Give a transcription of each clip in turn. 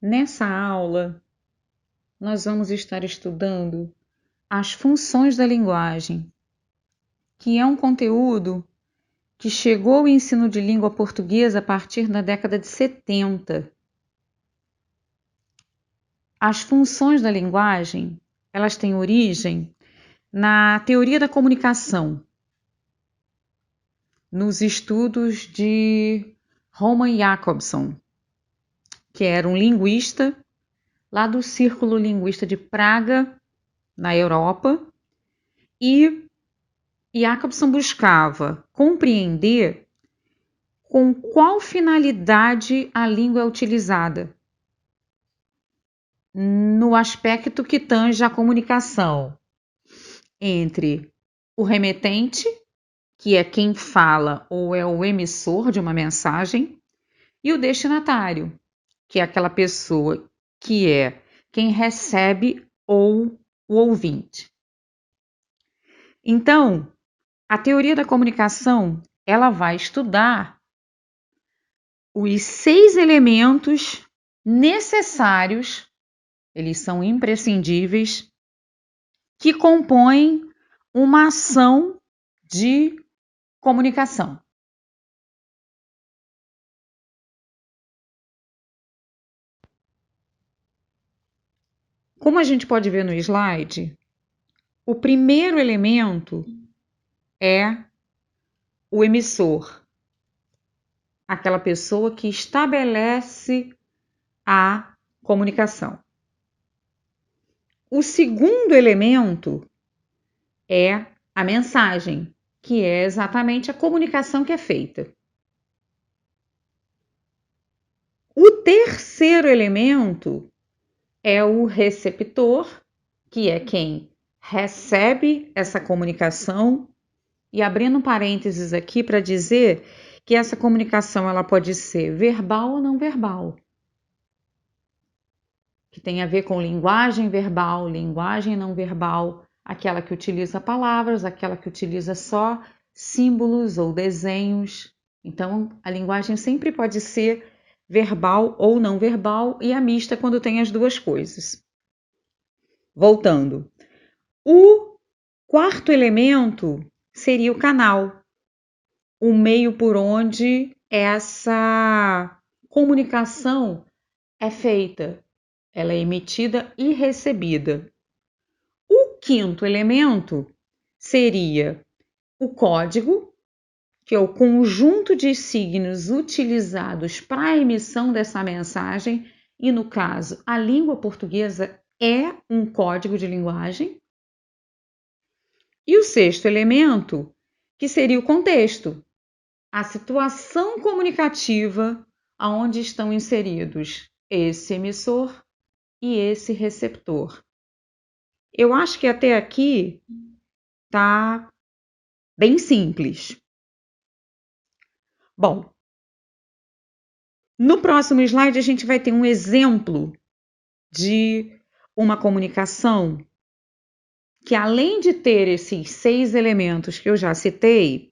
Nessa aula, nós vamos estar estudando as funções da linguagem, que é um conteúdo que chegou ao ensino de língua portuguesa a partir da década de 70. As funções da linguagem, elas têm origem na teoria da comunicação, nos estudos de Roman Jakobson, que era um linguista lá do Círculo Linguista de Praga, na Europa, e Jakobson buscava compreender com qual finalidade a língua é utilizada, no aspecto que tange a comunicação entre o remetente, que é quem fala ou é o emissor de uma mensagem, e o destinatário, que é aquela pessoa que é quem recebe ou o ouvinte. Então, a teoria da comunicação, ela vai estudar os 6 elementos necessários, eles são imprescindíveis, que compõem uma ação de comunicação. Como a gente pode ver no slide, o primeiro elemento é o emissor, aquela pessoa que estabelece a comunicação. O segundo elemento é a mensagem, que é exatamente a comunicação que é feita. O terceiro elemento é o receptor, que é quem recebe essa comunicação, e abrindo parênteses aqui para dizer que essa comunicação ela pode ser verbal ou não verbal, que tem a ver com linguagem verbal, linguagem não verbal, aquela que utiliza palavras, aquela que utiliza só símbolos ou desenhos. Então, a linguagem sempre pode ser verbal ou não verbal e a mista quando tem as duas coisas. Voltando. O quarto elemento seria o canal, o meio por onde essa comunicação é feita. Ela é emitida e recebida. O quinto elemento seria o código, que é o conjunto de signos utilizados para a emissão dessa mensagem, e no caso, a língua portuguesa é um código de linguagem. E o sexto elemento, que seria o contexto, a situação comunicativa aonde estão inseridos esse emissor e esse receptor. Eu acho que até aqui tá bem simples. Bom, no próximo slide a gente vai ter um exemplo de uma comunicação que, além de ter esses 6 elementos que eu já citei,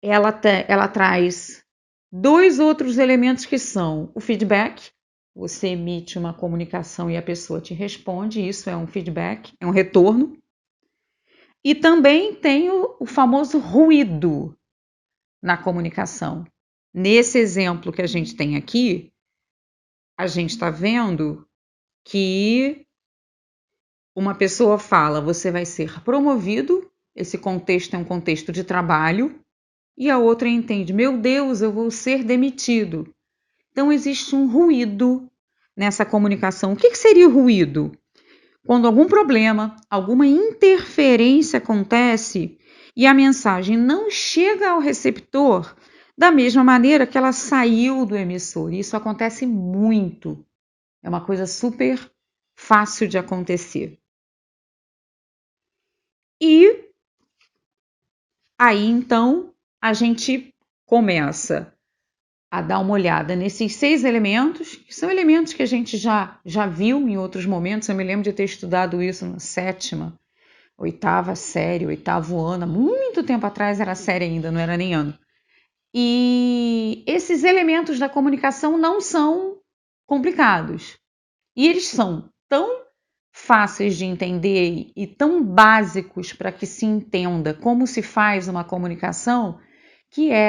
ela traz 2 outros elementos que são o feedback. Você emite uma comunicação e a pessoa te responde, isso é um feedback, é um retorno. E também tem o famoso ruído na comunicação. Nesse exemplo que a gente tem aqui, a gente está vendo que uma pessoa fala, você vai ser promovido, esse contexto é um contexto de trabalho, e a outra entende, meu Deus, eu vou ser demitido. Então, existe um ruído nessa comunicação. O que seria o ruído? Quando algum problema, alguma interferência acontece e a mensagem não chega ao receptor da mesma maneira que ela saiu do emissor. Isso acontece muito. É uma coisa super fácil de acontecer. E aí, então, a gente começa a dar uma olhada nesses 6 elementos, que são elementos que a gente já viu em outros momentos. Eu me lembro de ter estudado isso na 7ª, 8ª série, 8º ano, há muito tempo atrás era série ainda, não era nem ano. E esses elementos da comunicação não são complicados. E eles são tão fáceis de entender e tão básicos para que se entenda como se faz uma comunicação, que é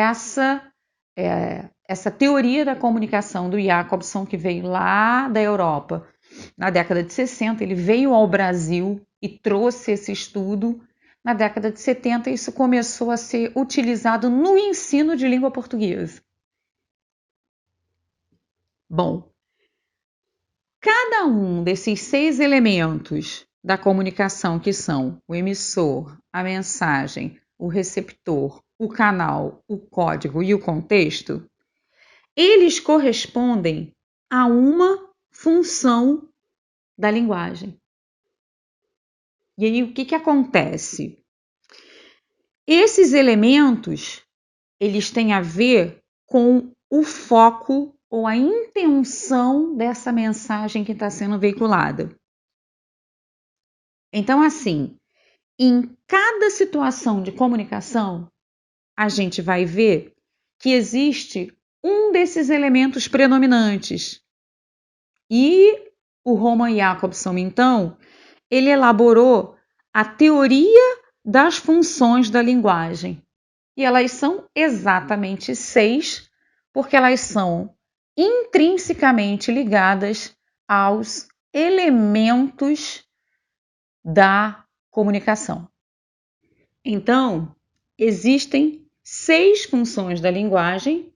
essa teoria da comunicação do Jacobson, que veio lá da Europa na década de 60, ele veio ao Brasil e trouxe esse estudo. Na década de 70, isso começou a ser utilizado no ensino de língua portuguesa. Bom, cada um desses 6 elementos da comunicação, que são o emissor, a mensagem, o receptor, o canal, o código e o contexto, eles correspondem a uma função da linguagem. E aí, o que acontece? Esses elementos, eles têm a ver com o foco ou a intenção dessa mensagem que está sendo veiculada. Então, assim, em cada situação de comunicação, a gente vai ver que existe um desses elementos predominantes. E o Roman Jakobson, então, ele elaborou a teoria das funções da linguagem. E elas são exatamente 6, porque elas são intrinsecamente ligadas aos elementos da comunicação. Então, existem 6 funções da linguagem,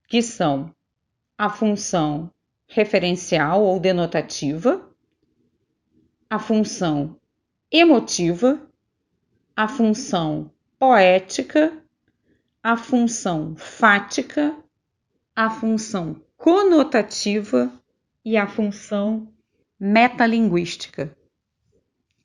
que são a função referencial ou denotativa, a função emotiva, a função poética, a função fática, a função conotativa e a função metalinguística.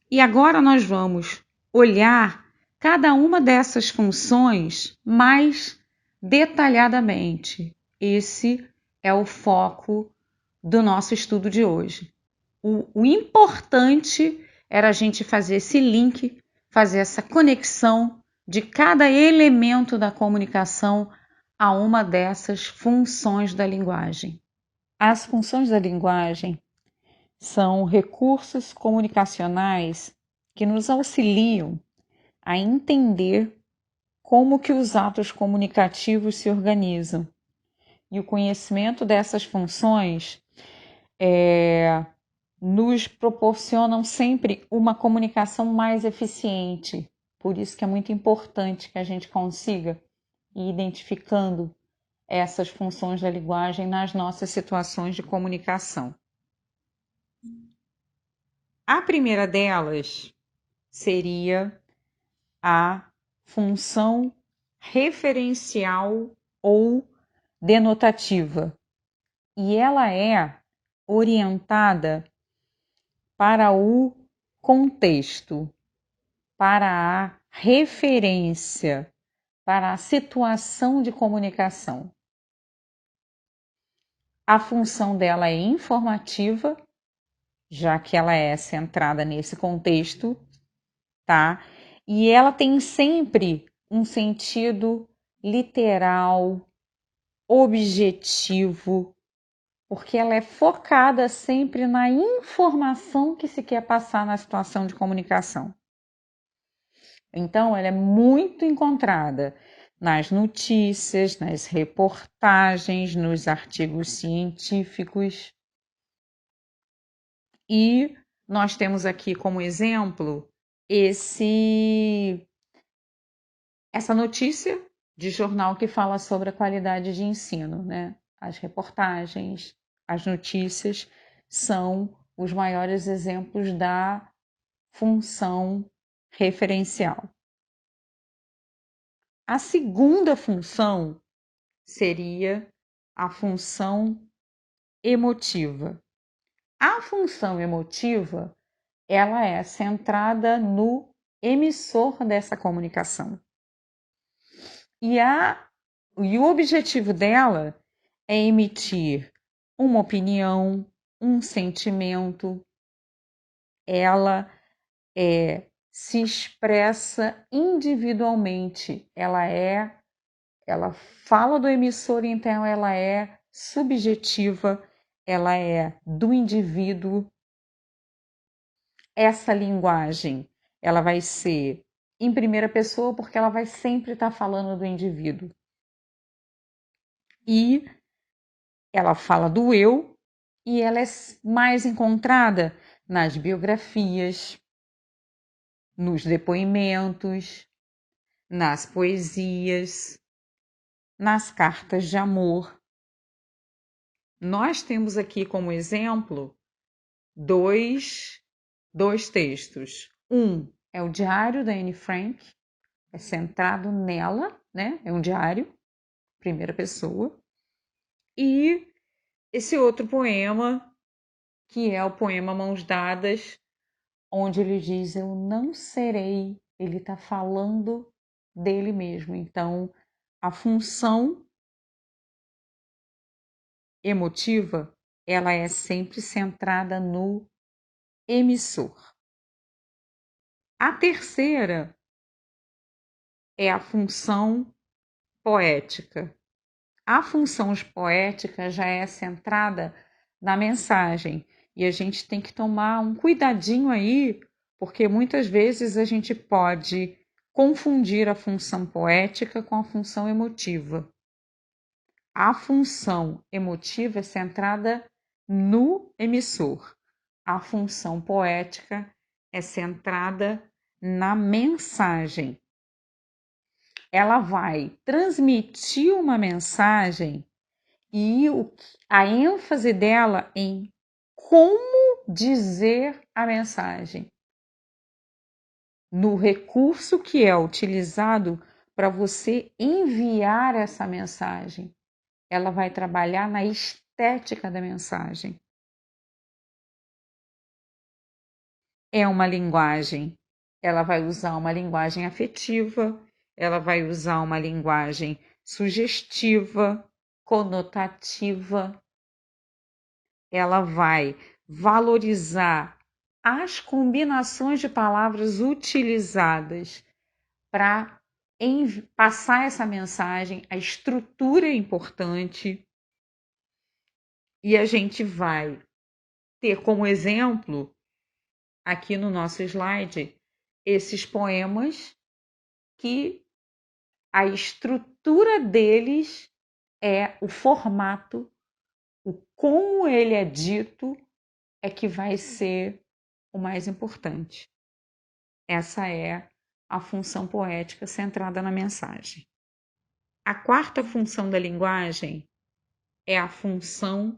E agora nós vamos olhar cada uma dessas funções mais detalhadamente. Esse é o foco do nosso estudo de hoje. O importante era a gente fazer esse link, fazer essa conexão de cada elemento da comunicação a uma dessas funções da linguagem. As funções da linguagem são recursos comunicacionais que nos auxiliam a entender como que os atos comunicativos se organizam. E o conhecimento dessas funções nos proporcionam sempre uma comunicação mais eficiente. Por isso que é muito importante que a gente consiga ir identificando essas funções da linguagem nas nossas situações de comunicação. A primeira delas seria a função referencial ou denotativa. E ela é orientada para o contexto, para a referência, para a situação de comunicação. A função dela é informativa, já que ela é centrada nesse contexto, tá? E ela tem sempre um sentido literal, objetivo, porque ela é focada sempre na informação que se quer passar na situação de comunicação. Então, ela é muito encontrada nas notícias, nas reportagens, nos artigos científicos. E nós temos aqui como exemplo essa notícia de jornal que fala sobre a qualidade de ensino, né? As reportagens, as notícias são os maiores exemplos da função referencial. A segunda função seria a função emotiva. A função emotiva, ela é centrada no emissor dessa comunicação. E o objetivo dela é emitir uma opinião, um sentimento. Ela se expressa individualmente. Ela fala do emissor, então ela é subjetiva, ela é do indivíduo. Essa linguagem, ela vai ser em primeira pessoa porque ela vai sempre estar falando do indivíduo. E ela fala do eu e ela é mais encontrada nas biografias, nos depoimentos, nas poesias, nas cartas de amor. Nós temos aqui como exemplo dois textos. Um é o Diário da Anne Frank, é centrado nela, né? É um diário, primeira pessoa. E esse outro poema, que é o poema Mãos Dadas, onde ele diz: eu não serei. Ele está falando dele mesmo. Então, a função emotiva, ela é sempre centrada no emissor. A terceira é a função poética. A função poética já é centrada na mensagem e a gente tem que tomar um cuidadinho aí, porque muitas vezes a gente pode confundir a função poética com a função emotiva. A função emotiva é centrada no emissor. A função poética é centrada na mensagem. Ela vai transmitir uma mensagem e a ênfase dela em como dizer a mensagem, no recurso que é utilizado para você enviar essa mensagem. Ela vai trabalhar na estética da mensagem. É uma linguagem, ela vai usar uma linguagem afetiva, ela vai usar uma linguagem sugestiva, conotativa, ela vai valorizar as combinações de palavras utilizadas para passar essa mensagem, a estrutura é importante, e a gente vai ter como exemplo, aqui no nosso slide, esses poemas que a estrutura deles é o formato, o como ele é dito é que vai ser o mais importante. Essa é a função poética centrada na mensagem. A quarta função da linguagem é a função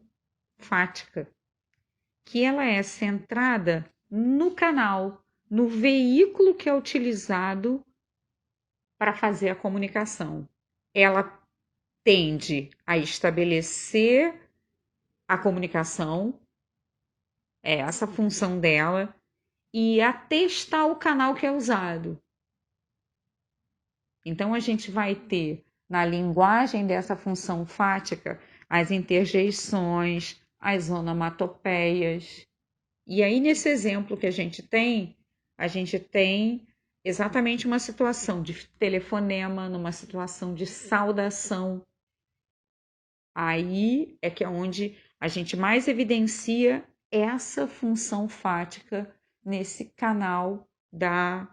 fática, que ela é centrada no canal, no veículo que é utilizado para fazer a comunicação. Ela tende a estabelecer a comunicação, é essa a função dela, e a testar o canal que é usado. Então, a gente vai ter, na linguagem dessa função fática, as interjeições, as onomatopeias. E aí, nesse exemplo que a gente tem exatamente uma situação de telefonema, numa situação de saudação. Aí é que é onde a gente mais evidencia essa função fática nesse canal da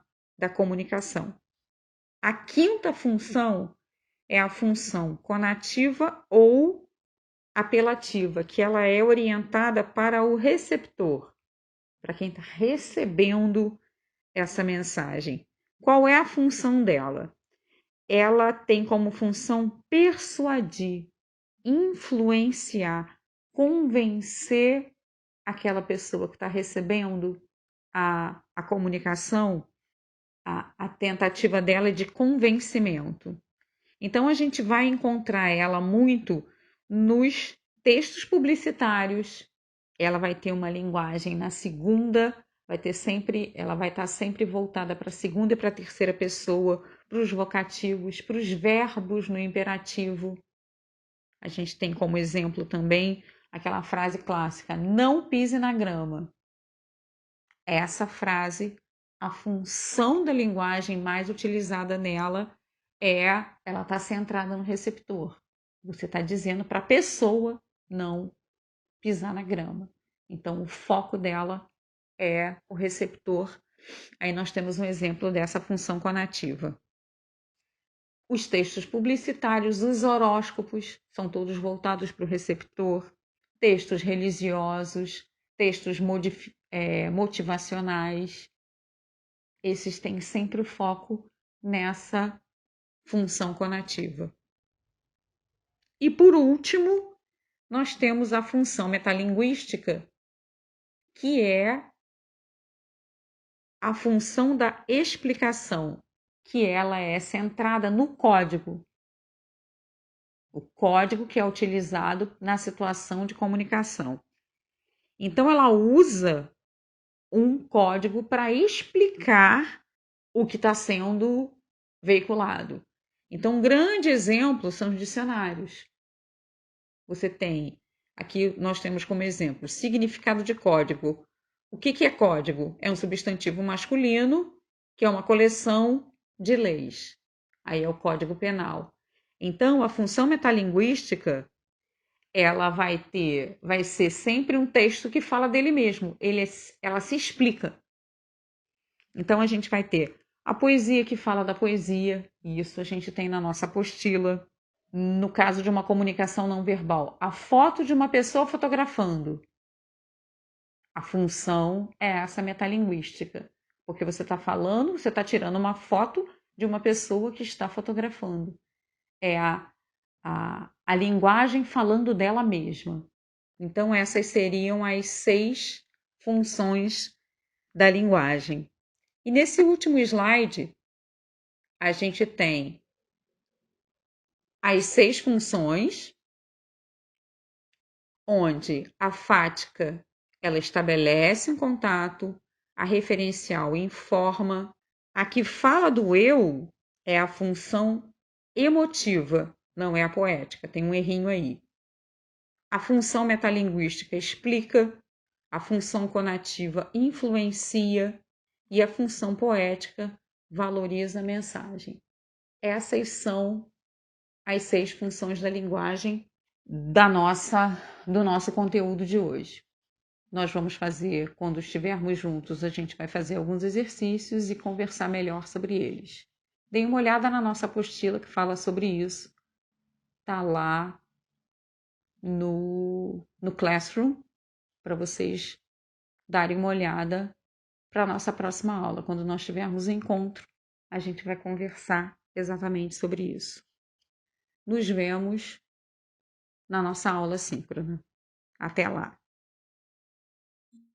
comunicação. A quinta função é a função conativa ou apelativa, que ela é orientada para o receptor, para quem está recebendo essa mensagem. Qual é a função dela? Ela tem como função persuadir, influenciar, convencer aquela pessoa que está recebendo a comunicação, a tentativa dela de convencimento. Então, a gente vai encontrar ela muito nos textos publicitários. Ela vai ter uma linguagem na segunda, ela vai estar sempre voltada para a segunda e para a terceira pessoa, para os vocativos, para os verbos no imperativo. A gente tem como exemplo também aquela frase clássica: não pise na grama. Essa frase, a função da linguagem mais utilizada nela ela está centrada no receptor. Você está dizendo para a pessoa não pisar na grama. Então, o foco dela é o receptor. Aí nós temos um exemplo dessa função conativa. Os textos publicitários, os horóscopos, são todos voltados para o receptor. Textos religiosos, textos motivacionais. Esses têm sempre o foco nessa função conativa. E por último, nós temos a função metalinguística, que é a função da explicação, que ela é centrada no código. O código que é utilizado na situação de comunicação. Então, ela usa um código para explicar o que está sendo veiculado. Então, um grande exemplo são os dicionários. Você tem, aqui nós temos como exemplo, significado de código. O que é código? É um substantivo masculino, que é uma coleção de leis. Aí é o Código Penal. Então, a função metalinguística, ela vai ser sempre um texto que fala dele mesmo. Ela se explica. Então, a gente vai ter a poesia que fala da poesia, e isso a gente tem na nossa apostila. No caso de uma comunicação não verbal, a foto de uma pessoa fotografando. A função é essa metalinguística, porque você está falando, você está tirando uma foto de uma pessoa que está fotografando. É a linguagem falando dela mesma. Então, essas seriam as 6 funções da linguagem. E nesse último slide, a gente tem as 6 funções, onde a fática ela estabelece um contato, a referencial informa, a que fala do eu é a função emotiva, não é a poética, tem um errinho aí. A função metalinguística explica, a função conativa influencia e a função poética valoriza a mensagem. Essas são as 6 funções da linguagem do nosso conteúdo de hoje. Nós vamos fazer, quando estivermos juntos, a gente vai fazer alguns exercícios e conversar melhor sobre eles. Deem uma olhada na nossa apostila que fala sobre isso. Está lá no Classroom, para vocês darem uma olhada para a nossa próxima aula. Quando nós tivermos encontro, a gente vai conversar exatamente sobre isso. Nos vemos na nossa aula síncrona. Até lá!